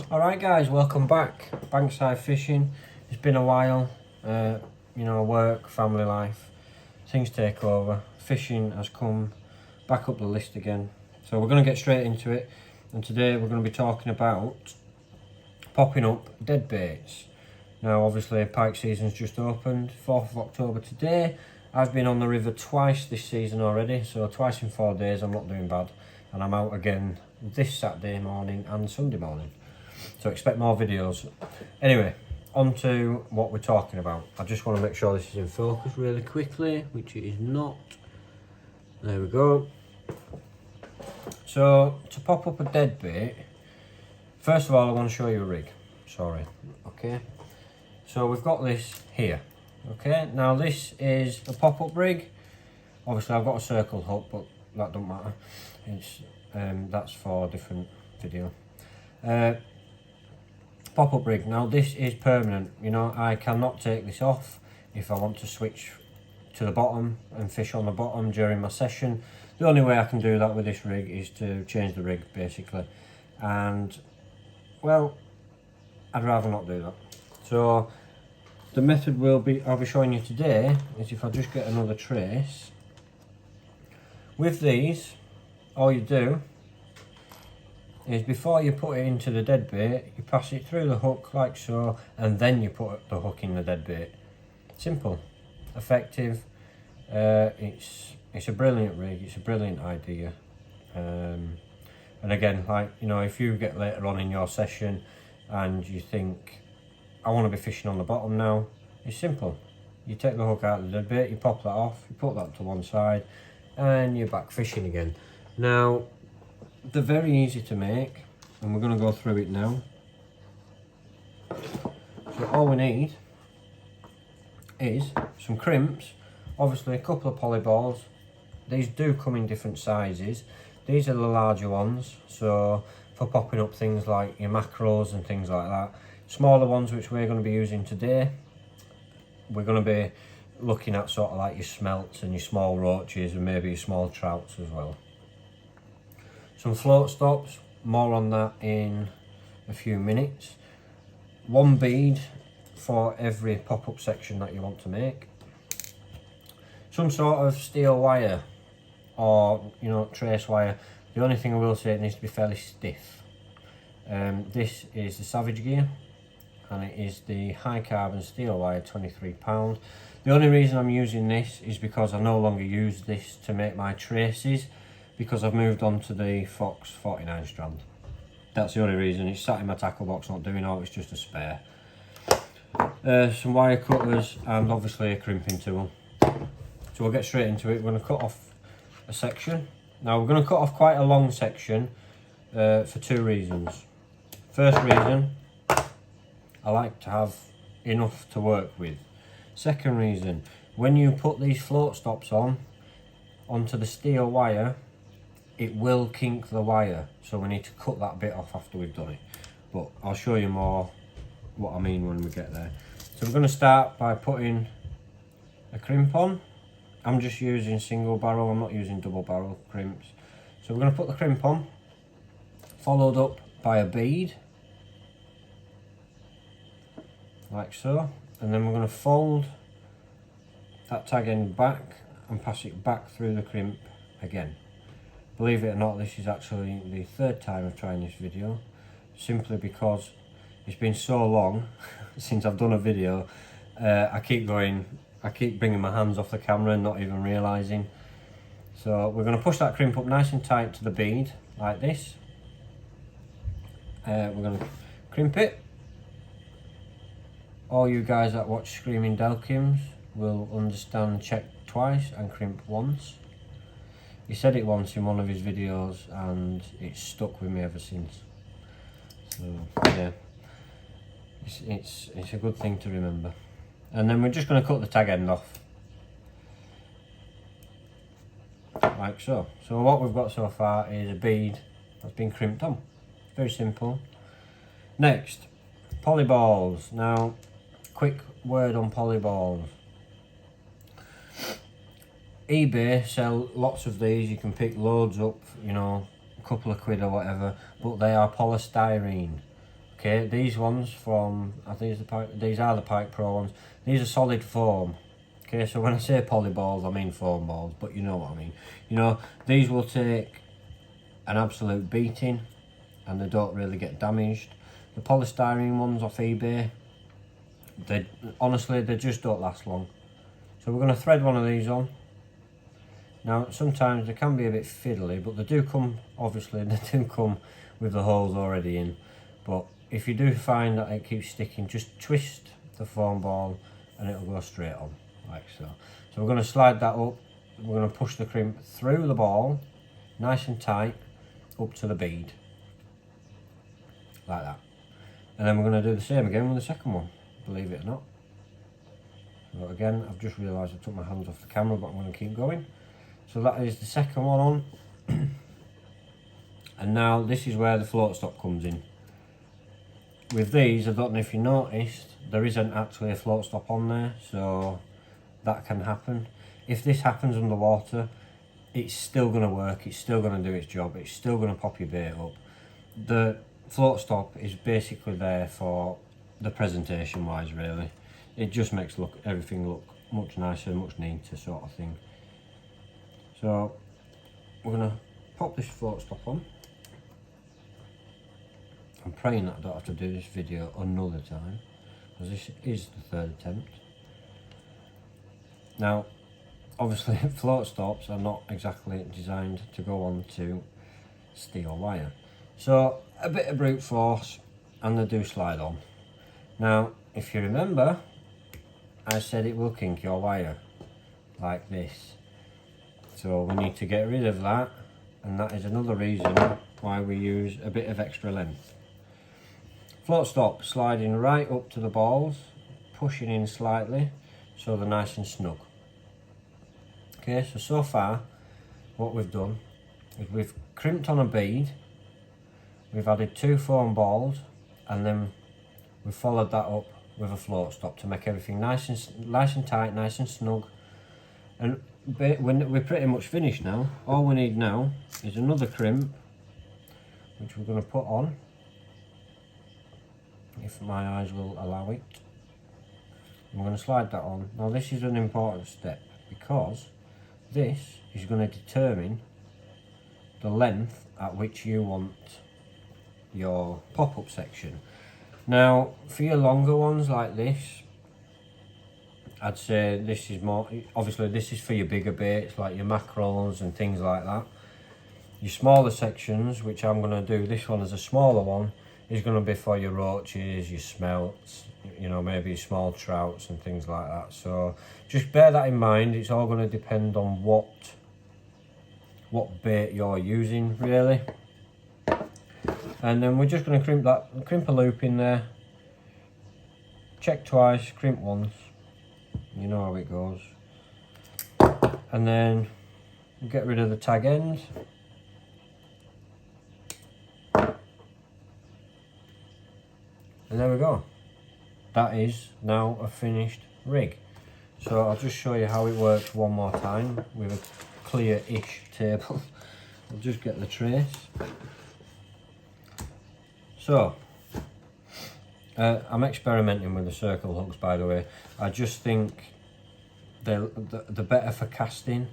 Alright guys, welcome back. Bankside fishing. It's been a while. Work, family life, things take over. Fishing has come back up the list again. So we're going to get straight into it. And today we're going to be talking about popping up dead baits. Now obviously pike season's just opened, 4th of October today. I've been on the river twice this season already, so twice in 4 days. I'm not doing bad. And I'm out again this Saturday morning and Sunday morning. So expect more videos. Anyway, on to what we're talking about. I just want to make sure this is in focus really quickly, which it is not. There we go. So, to pop up a dead bait, first of all I want to show you a rig. Sorry, okay. So we've got this here, okay. Now this is a pop-up rig. Obviously I've got a circle hook, but that doesn't matter. It's that's for a different video. Pop-up rig. Now this is permanent. You know, I cannot take this off if I want to switch to the bottom and fish on the bottom during my session. The only way I can do that with this rig is to change the rig basically, and well, I'd rather not do that. So the method I'll be showing you today is if I just get another trace. With these, all you do is before you put it into the dead bait, you pass it through the hook like so, and then you put the hook in the dead bait. Simple, effective. It's a brilliant rig. It's a brilliant idea. And again, like, you know, if you get later on in your session and you think, I want to be fishing on the bottom now, it's simple. You take the hook out of the dead bait, you pop that off, you put that to one side, and you're back fishing again. Now, they're very easy to make, and we're going to go through it now. So all we need is some crimps, obviously a couple of polyballs. These do come in different sizes. These are the larger ones, so for popping up things like your mackerels and things like that. Smaller ones, which we're going to be using today, we're going to be looking at sort of like your smelts and your small roaches and maybe your small trouts as well. Some float stops, more on that in a few minutes. One bead for every pop-up section that you want to make. Some sort of steel wire or, you know, trace wire. The only thing I will say, it needs to be fairly stiff. This is the Savage Gear, and it is the high carbon steel wire, £23. The only reason I'm using this is because I no longer use this to make my traces, because I've moved on to the Fox 49 strand. That's the only reason. It's sat in my tackle box not doing all, it's just a spare. Some wire cutters and obviously a crimping tool. So we'll get straight into it. We're going to cut off a section. Now we're going to cut off quite a long section for two reasons. First reason, I like to have enough to work with. Second reason, when you put these float stops onto the steel wire, it will kink the wire, so we need to cut that bit off after we've done it. But I'll show you more what I mean when we get there. So we're going to start by putting a crimp on. I'm just using single barrel, I'm not using double barrel crimps. So we're going to put the crimp on, followed up by a bead, like so, and then we're going to fold that tag end back and pass it back through the crimp again. Believe it or not, this is actually the third time of trying this video, simply because it's been so long since I've done a video. I keep bringing my hands off the camera and not even realising. So we're going to push that crimp up nice and tight to the bead, like this. We're going to crimp it. All you guys that watch Screaming Delkims will understand check twice and crimp once. He said it once in one of his videos and it's stuck with me ever since. So yeah, it's a good thing to remember. And then we're just going to cut the tag end off, like so. So what we've got so far is a bead that's been crimped on. Very simple. Next, polyballs. Now, quick word on polyballs. eBay sell lots of these. You can pick loads up, you know, a couple of quid or whatever, but they are polystyrene. Okay, these ones from, I think these are the Pike Pro ones. These are solid foam. Okay, so when I say poly balls, I mean foam balls, but you know what I mean. You know, these will take an absolute beating and they don't really get damaged. The polystyrene ones off eBay, honestly, they just don't last long. So we're going to thread one of these on. Now, sometimes they can be a bit fiddly, but they do come, obviously, they do come with the holes already in. But if you do find that it keeps sticking, just twist the foam ball and it'll go straight on, like so. So we're going to slide that up. We're going to push the crimp through the ball, nice and tight, up to the bead, like that. And then we're going to do the same again with the second one, believe it or not. So again, I've just realised I took my hands off the camera, but I'm going to keep going. So that is the second one on. And now this is where the float stop comes in. With these, I don't know if you noticed, there isn't actually a float stop on there, so that can happen. If this happens underwater, it's still going to work, it's still going to do its job, it's still going to pop your bait up. The float stop is basically there for the presentation wise, really. It just makes everything look much nicer, much neater sort of thing. So we're going to pop this float stop on. I'm praying that I don't have to do this video another time, because this is the third attempt. Now, obviously float stops are not exactly designed to go on to steel wire. So a bit of brute force and they do slide on. Now, if you remember, I said it will kink your wire, like this. So we need to get rid of that, and that is another reason why we use a bit of extra length. Float stop sliding right up to the balls, pushing in slightly so they're nice and snug. Okay, so far what we've done is we've crimped on a bead, we've added 2 foam balls, and then we've followed that up with a float stop to make everything nice and tight, nice and snug. And we're pretty much finished now. All we need now is another crimp, which we're going to put on, if my eyes will allow it. I'm going to slide that on. Now this is an important step, because this is going to determine the length at which you want your pop-up section. Now, for your longer ones like this, I'd say this is more, obviously this is for your bigger baits like your mackerels and things like that. Your smaller sections, which I'm going to do this one as a smaller one, is going to be for your roaches, your smelts, you know, maybe your small trouts and things like that. So just bear that in mind. It's all going to depend on what bait you're using, really. And then we're just going to crimp a loop in there, check twice, crimp once. You know how it goes. And then get rid of the tag end. And there we go. That is now a finished rig. So I'll just show you how it works one more time with a clear-ish table. I'll just get the trace. So, I'm experimenting with the circle hooks, by the way. I just think they're better for casting.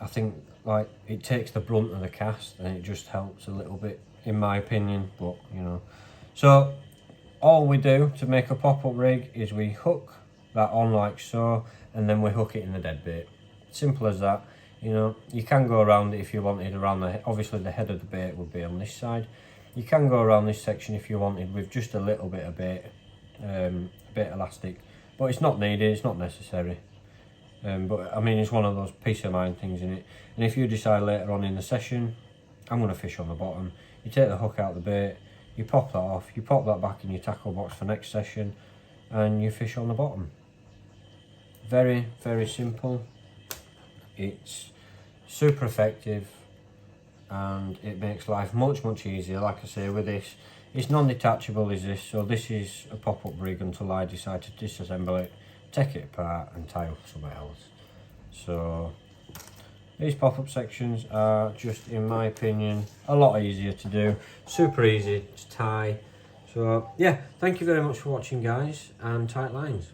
I think like it takes the brunt of the cast and it just helps a little bit, in my opinion, but you know. So all we do to make a pop-up rig is we hook that on like so, and then we hook it in the dead bait. Simple as that. You know, you can go around it if you wanted, around obviously the head of the bait would be on this side. You can go around this section if you wanted with just a little bit of bait, a bit elastic, but it's not needed, it's not necessary. But I mean, it's one of those peace of mind things in it. And if you decide later on in the session, I'm going to fish on the bottom, you take the hook out of the bait, you pop that off, you pop that back in your tackle box for next session, and you fish on the bottom. Very, very simple. It's super effective, and it makes life much easier. Like I say, with this, it's non-detachable is this, so this is a pop-up rig until I decide to disassemble it, take it apart and tie up somewhere else. So these pop-up sections are just, in my opinion, a lot easier to do, super easy to tie. So yeah, thank you very much for watching, guys, and tight lines.